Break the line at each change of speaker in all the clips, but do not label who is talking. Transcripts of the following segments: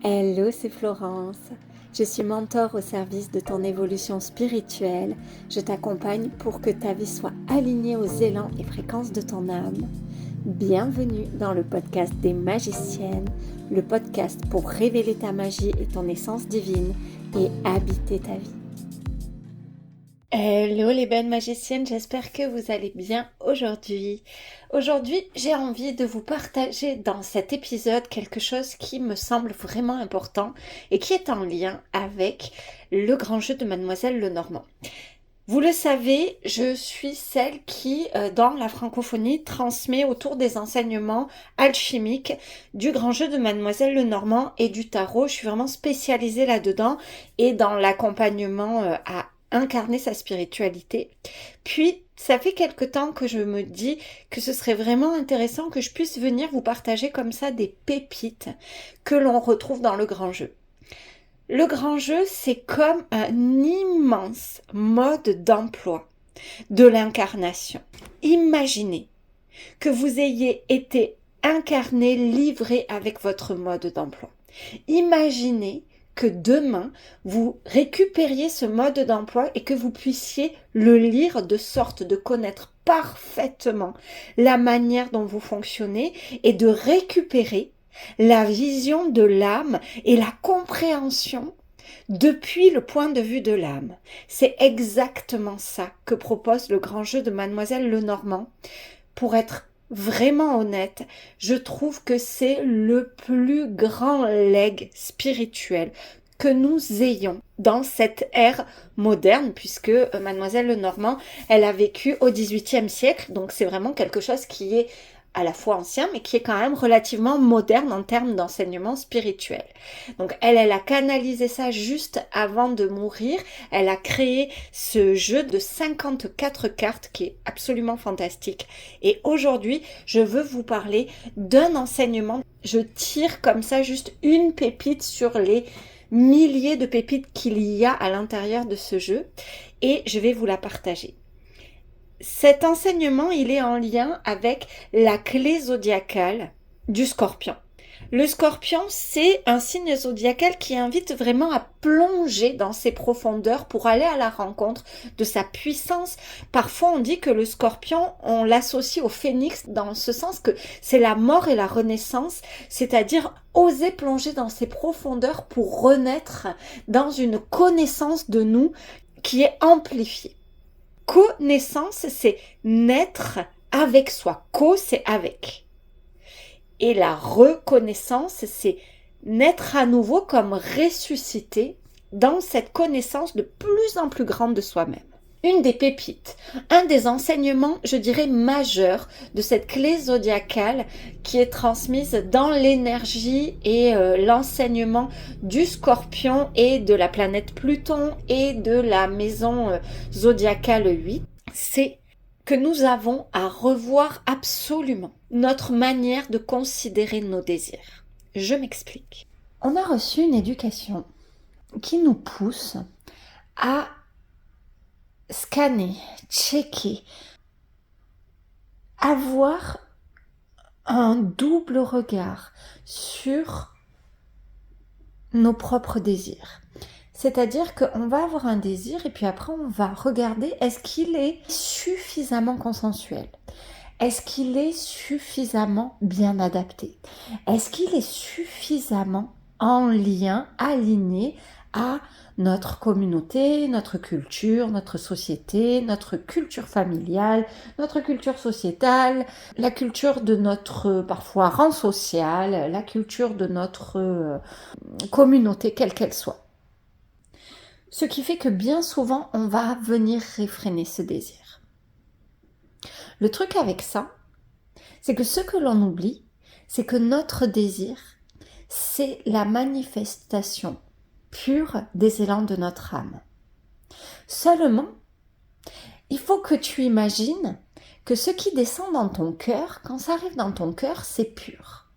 Hello, c'est Florence. Je suis mentor au service de ton évolution spirituelle. Je t'accompagne pour que ta vie soit alignée aux élans et fréquences de ton âme. Bienvenue dans le podcast des magiciennes, le podcast pour révéler ta magie et ton essence divine et habiter ta vie. Hello les belles magiciennes, j'espère que vous allez bien aujourd'hui. Aujourd'hui, j'ai envie de vous partager dans cet épisode quelque chose qui me semble vraiment important et qui est en lien avec le grand jeu de Mademoiselle Lenormand. Vous le savez, je suis celle qui, dans la francophonie, transmet autour des enseignements alchimiques du grand jeu de Mademoiselle Lenormand et du tarot. Je suis vraiment spécialisée là-dedans et dans l'accompagnement à incarner sa spiritualité. Puis, ça fait quelque temps que je me dis que ce serait vraiment intéressant que je puisse venir vous partager comme ça des pépites que l'on retrouve dans le grand jeu. Le grand jeu, c'est comme un immense mode d'emploi de l'incarnation. Imaginez que vous ayez été incarné, livré avec votre mode d'emploi. Imaginez que demain, vous récupériez ce mode d'emploi et que vous puissiez le lire de sorte de connaître parfaitement la manière dont vous fonctionnez et de récupérer la vision de l'âme et la compréhension depuis le point de vue de l'âme. C'est exactement ça que propose le grand jeu de Mademoiselle Lenormand. Pour être vraiment honnête, je trouve que c'est le plus grand legs spirituel que nous ayons dans cette ère moderne, puisque Mademoiselle Lenormand, elle a vécu au XVIIIe siècle, donc c'est vraiment quelque chose qui est à la fois ancien, mais qui est quand même relativement moderne en termes d'enseignement spirituel. Donc elle a canalisé ça juste avant de mourir. Elle a créé ce jeu de 54 cartes qui est absolument fantastique. Et aujourd'hui, je veux vous parler d'un enseignement. Je tire comme ça juste une pépite sur les milliers de pépites qu'il y a à l'intérieur de ce jeu et je vais vous la partager. Cet enseignement, il est en lien avec la clé zodiacale du Scorpion. Le Scorpion, c'est un signe zodiacal qui invite vraiment à plonger dans ses profondeurs pour aller à la rencontre de sa puissance. Parfois, on dit que le Scorpion, on l'associe au phénix dans ce sens que c'est la mort et la renaissance, c'est-à-dire oser plonger dans ses profondeurs pour renaître dans une connaissance de nous qui est amplifiée. Connaissance, c'est naître avec soi. Co, c'est avec. Et la reconnaissance, c'est naître à nouveau comme ressuscité dans cette connaissance de plus en plus grande de soi-même. Une des pépites, un des enseignements, je dirais, majeurs de cette clé zodiacale qui est transmise dans l'énergie et l'enseignement du Scorpion et de la planète Pluton et de la maison zodiacale 8, c'est que nous avons à revoir absolument notre manière de considérer nos désirs. Je m'explique. On a reçu une éducation qui nous pousse à scanner, checker, avoir un double regard sur nos propres désirs. C'est-à-dire qu'on va avoir un désir et puis après on va regarder est-ce qu'il est suffisamment consensuel ? Est-ce qu'il est suffisamment bien adapté ? Est-ce qu'il est suffisamment en lien, aligné à notre communauté, notre culture, notre société, notre culture familiale, notre culture sociétale, la culture de notre, parfois, rang social, la culture de notre communauté, quelle qu'elle soit. Ce qui fait que bien souvent, on va venir réfréner ce désir. Le truc avec ça, c'est que ce que l'on oublie, c'est que notre désir, c'est la manifestation pure des élans de notre âme. Seulement, il faut que tu imagines que ce qui descend dans ton cœur, quand ça arrive dans ton cœur, c'est pur.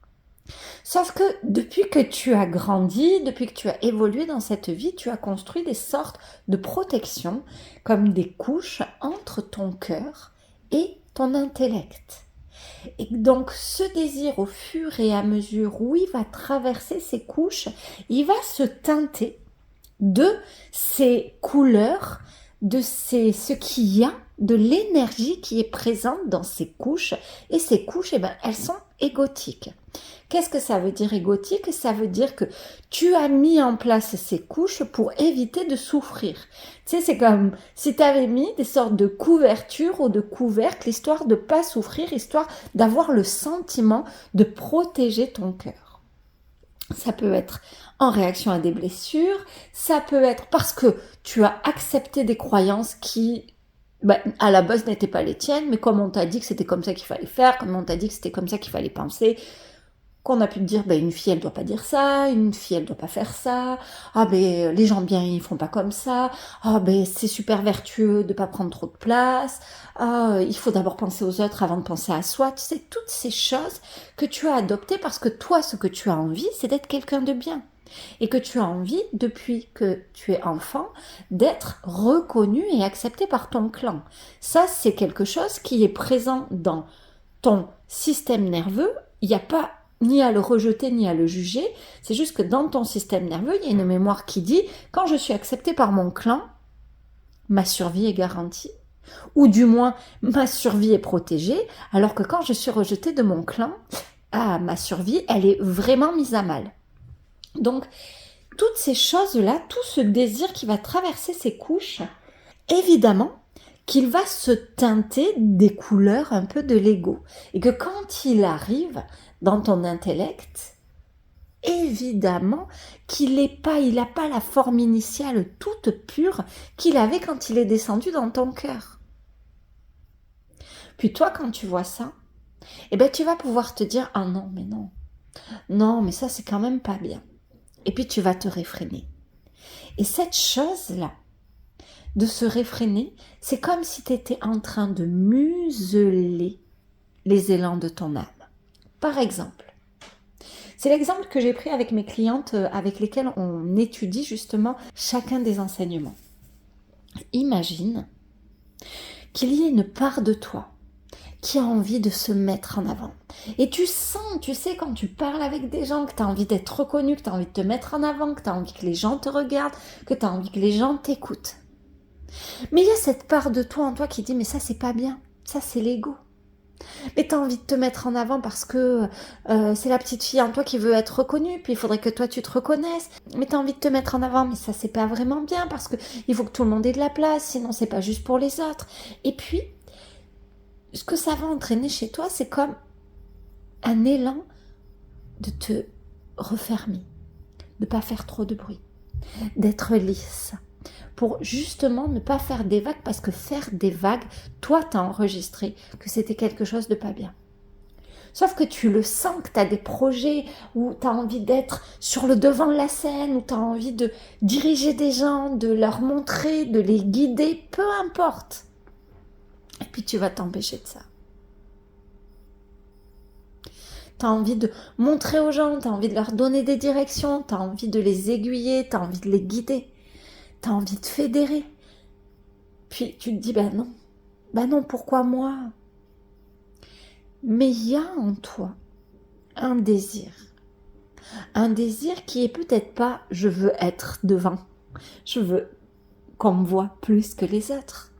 Sauf que depuis que tu as grandi, depuis que tu as évolué dans cette vie, tu as construit des sortes de protections, comme des couches entre ton cœur et ton intellect. Et donc ce désir, au fur et à mesure où il va traverser ces couches, il va se teinter de ces couleurs, de ce qu'il y a, de l'énergie qui est présente dans ces couches. Et ces couches, eh ben, elles sont égotiques. Qu'est-ce que ça veut dire égotique? Ça veut dire que tu as mis en place ces couches pour éviter de souffrir. Tu sais, c'est comme si tu avais mis des sortes de couvertures ou de couvercles, histoire de ne pas souffrir, histoire d'avoir le sentiment de protéger ton cœur. Ça peut être en réaction à des blessures, ça peut être parce que tu as accepté des croyances qui, à la base, n'étaient pas les tiennes, mais comme on t'a dit que c'était comme ça qu'il fallait faire, comme on t'a dit que c'était comme ça qu'il fallait penser, qu'on a pu te dire, une fille, elle doit pas dire ça, une fille, elle doit pas faire ça, les gens bien, ils font pas comme ça, c'est super vertueux de pas prendre trop de place, il faut d'abord penser aux autres avant de penser à soi, tu sais, toutes ces choses que tu as adoptées parce que toi, ce que tu as envie, c'est d'être quelqu'un de bien. Et que tu as envie, depuis que tu es enfant, d'être reconnu et accepté par ton clan. Ça, c'est quelque chose qui est présent dans ton système nerveux. Il n'y a pas ni à le rejeter, ni à le juger. C'est juste que dans ton système nerveux, il y a une mémoire qui dit, quand je suis acceptée par mon clan, ma survie est garantie. Ou du moins, ma survie est protégée, alors que quand je suis rejetée de mon clan, ma survie, elle est vraiment mise à mal. Donc, toutes ces choses-là, tout ce désir qui va traverser ces couches, évidemment qu'il va se teinter des couleurs un peu de l'ego. Et que quand il arrive dans ton intellect, évidemment qu'il n'a pas la forme initiale toute pure qu'il avait quand il est descendu dans ton cœur. Puis toi, quand tu vois ça, tu vas pouvoir te dire « Ah non, mais non. Non, mais ça, c'est quand même pas bien. » Et puis tu vas te réfréner. Et cette chose-là, de se réfréner, c'est comme si tu étais en train de museler les élans de ton âme. Par exemple, c'est l'exemple que j'ai pris avec mes clientes avec lesquelles on étudie justement chacun des enseignements. Imagine qu'il y ait une part de toi qui a envie de se mettre en avant. Et tu sens, tu sais, quand tu parles avec des gens, que tu as envie d'être reconnu, que tu as envie de te mettre en avant, que tu as envie que les gens te regardent, que tu as envie que les gens t'écoutent. Mais il y a cette part de toi en toi qui dit, mais ça, c'est pas bien. Ça, c'est l'ego. Mais tu as envie de te mettre en avant parce que c'est la petite fille en toi qui veut être reconnue, puis il faudrait que toi, tu te reconnaisses. Mais tu as envie de te mettre en avant, mais ça, c'est pas vraiment bien parce que il faut que tout le monde ait de la place, sinon c'est pas juste pour les autres. Et puis, ce que ça va entraîner chez toi, c'est comme un élan de te refermer, de ne pas faire trop de bruit, d'être lisse, pour justement ne pas faire des vagues, parce que faire des vagues, toi, t'as enregistré que c'était quelque chose de pas bien. Sauf que tu le sens, que tu as des projets où tu as envie d'être sur le devant de la scène, où tu as envie de diriger des gens, de leur montrer, de les guider, peu importe. Et puis tu vas t'empêcher de ça. Tu as envie de montrer aux gens, tu as envie de leur donner des directions, tu as envie de les aiguiller, tu as envie de les guider, tu as envie de fédérer. Puis tu te dis, non, pourquoi moi? Mais il y a en toi un désir qui est peut-être pas « je veux être devant », je veux qu'on me voit plus que les autres,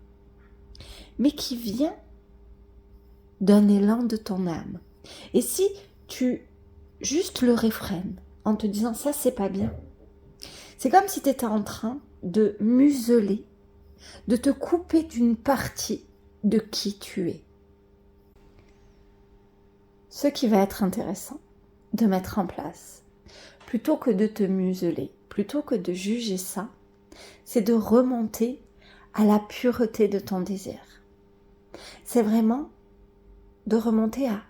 mais qui vient d'un élan de ton âme. Et si tu juste le réfrènes en te disant ça c'est pas bien, c'est comme si tu étais en train de museler, de te couper d'une partie de qui tu es. Ce qui va être intéressant de mettre en place, plutôt que de te museler, plutôt que de juger ça, c'est de remonter à la pureté de ton désir. C'est vraiment de remonter à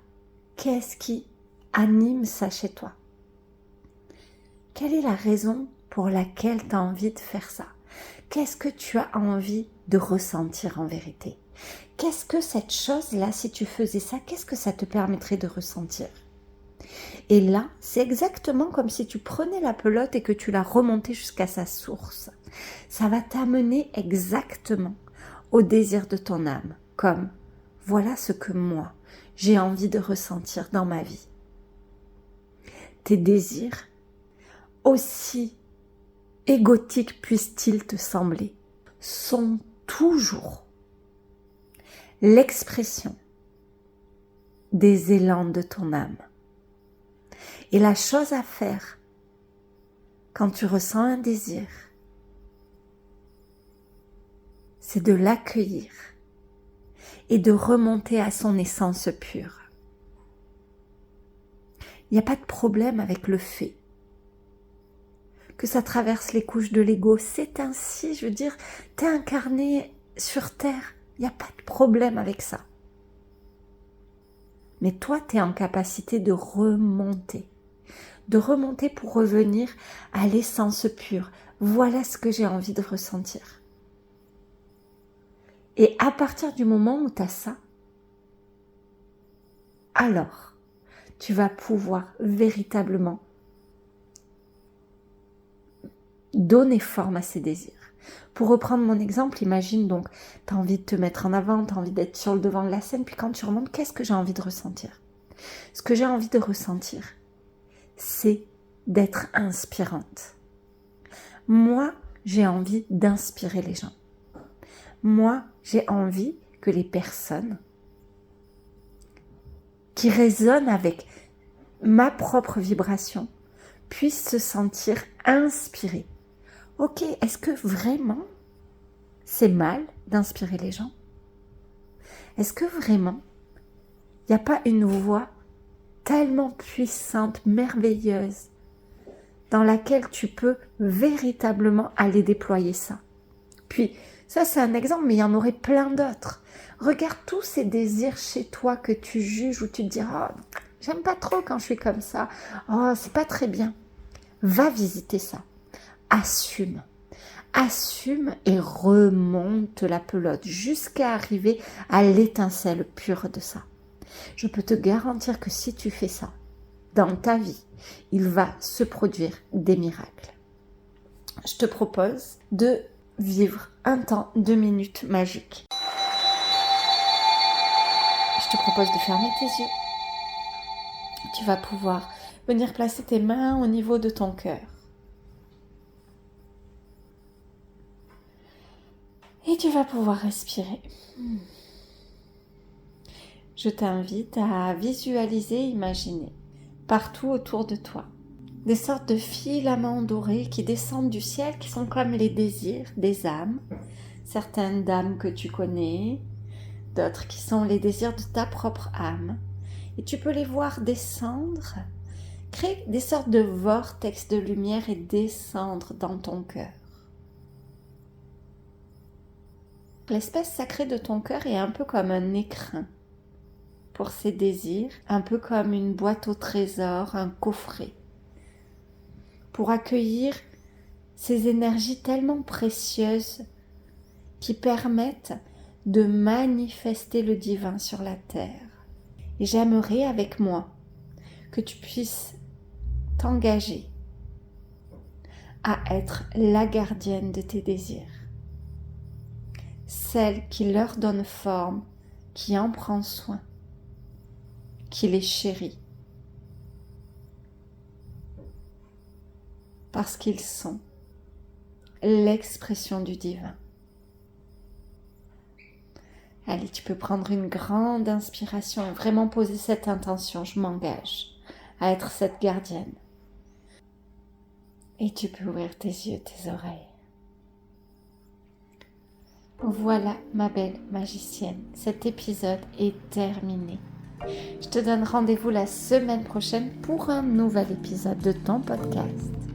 qu'est-ce qui anime ça chez toi. Quelle est la raison pour laquelle tu as envie de faire ça? Qu'est-ce que tu as envie de ressentir en vérité? Qu'est-ce que cette chose-là, si tu faisais ça, qu'est-ce que ça te permettrait de ressentir? Et là, c'est exactement comme si tu prenais la pelote et que tu la remontais jusqu'à sa source. Ça va t'amener exactement au désir de ton âme, comme voilà ce que moi, j'ai envie de ressentir dans ma vie. Tes désirs, aussi égotiques puissent-ils te sembler, sont toujours l'expression des élans de ton âme. Et la chose à faire quand tu ressens un désir, c'est de l'accueillir et de remonter à son essence pure. Il n'y a pas de problème avec le fait que ça traverse les couches de l'ego. C'est ainsi, je veux dire, t'es incarné sur Terre. Il n'y a pas de problème avec ça. Mais toi, t'es en capacité de remonter pour revenir à l'essence pure. Voilà ce que j'ai envie de ressentir. Et à partir du moment où tu as ça, alors tu vas pouvoir véritablement donner forme à ces désirs. Pour reprendre mon exemple, imagine donc, tu as envie de te mettre en avant, tu as envie d'être sur le devant de la scène, puis quand tu remontes, qu'est-ce que j'ai envie de ressentir ? Ce que j'ai envie de ressentir, c'est d'être inspirante. Moi, j'ai envie d'inspirer les gens. Moi, j'ai envie que les personnes qui résonnent avec ma propre vibration puissent se sentir inspirées. Ok, est-ce que vraiment c'est mal d'inspirer les gens ? Est-ce que vraiment il n'y a pas une voix tellement puissante, merveilleuse, dans laquelle tu peux véritablement aller déployer ça ? Puis, ça c'est un exemple, mais il y en aurait plein d'autres. Regarde tous ces désirs chez toi que tu juges, où tu te dis « Oh, j'aime pas trop quand je suis comme ça. Oh, c'est pas très bien. » Va visiter ça. Assume. Assume et remonte la pelote jusqu'à arriver à l'étincelle pure de ça. Je peux te garantir que si tu fais ça, dans ta vie, il va se produire des miracles. Je te propose de vivre un temps, 2 minutes magiques. Je te propose de fermer tes yeux. Tu vas pouvoir venir placer tes mains au niveau de ton cœur. Et tu vas pouvoir respirer. Je t'invite à visualiser, imaginer, partout autour de toi, des sortes de filaments dorés qui descendent du ciel, qui sont comme les désirs des âmes. Certaines d'âmes que tu connais, d'autres qui sont les désirs de ta propre âme. Et tu peux les voir descendre, créer des sortes de vortex de lumière et descendre dans ton cœur. L'espèce sacrée de ton cœur est un peu comme un écrin pour ses désirs, un peu comme une boîte au trésor, un coffret, pour accueillir ces énergies tellement précieuses qui permettent de manifester le divin sur la terre. Et j'aimerais avec moi que tu puisses t'engager à être la gardienne de tes désirs, celle qui leur donne forme, qui en prend soin, qui les chérit, parce qu'ils sont l'expression du divin. Allez, tu peux prendre une grande inspiration et vraiment poser cette intention. Je m'engage à être cette gardienne. Et tu peux ouvrir tes yeux, tes oreilles. Voilà, ma belle magicienne, cet épisode est terminé. Je te donne rendez-vous la semaine prochaine pour un nouvel épisode de ton podcast.